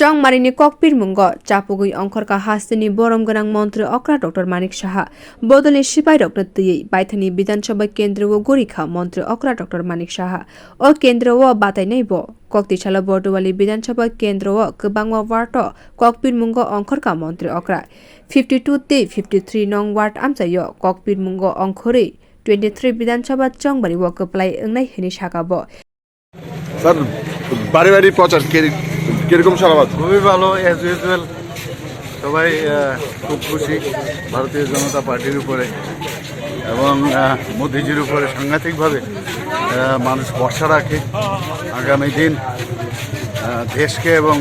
Chongmarini kokpirmungo chapogwi ongkhorkha haste ni borom gwnang montri okra Dr Manik Saha Bodolni siphai rokno twiwi baithangni bidhansabha Kendra o gorikha montri okra Dr Manik Saha o Kendra o batainai bo koktishala Bodolni bidhansabha Kendra o kwbangma ward o kokpirmungo ongkhorkha montri okra 52 te 53 nong ward amchayo kokpirmungo ongkhori 23 bidhansabha Chongmarini o kwplai ongnai hini sakabo sir বাড়ি বাড়ি প্রচার কিরকম সারাবাদ? খুবই ভালো, as usual সবাই খুব খুশি ভারতীয় জনতা পার্টির উপরে এবং মোদিজির উপরে সাংঘাতিকভাবে মানুষ ভরসা রাখে। আগামী দিন দেশকে এবং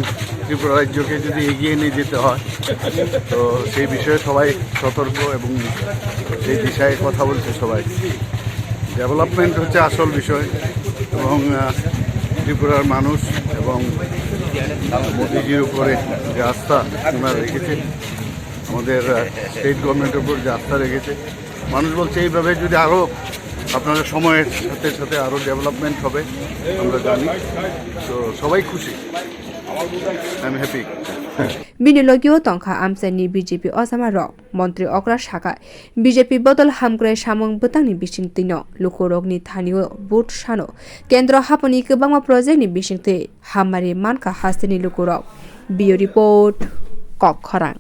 ত্রিপুরা রাজ্যকে যদি এগিয়ে নিয়ে যেতে হয় তো সেই বিষয়ে সবাই সতর্ক এবং সেই দিশায় কথা বলছে সবাই। ডেভেলপমেন্ট হচ্ছে আসল বিষয় এবং ত্রিপুরার মানুষ এবং মোদিজির উপরে যে আস্থা ওনারা রেখেছে, আমাদের স্টেট গভর্নমেন্টের উপর যে আস্থা রেখেছে, মানুষ বলছে এইভাবে যদি আরও আপনাদের সময়ের সাথে সাথে আরও ডেভেলপমেন্ট হবে আমরা জানি। তো সবাই খুশি, I am happy. Binilogio tongkha amsani BJP osama rok montri okra saka BJP bodol hamgre samung butangni bisingtino lukorokni thanio bot sano Kendra haponi kwbangma project ni bisingte hamari manka hasteni lukorok bio report kokkhorang।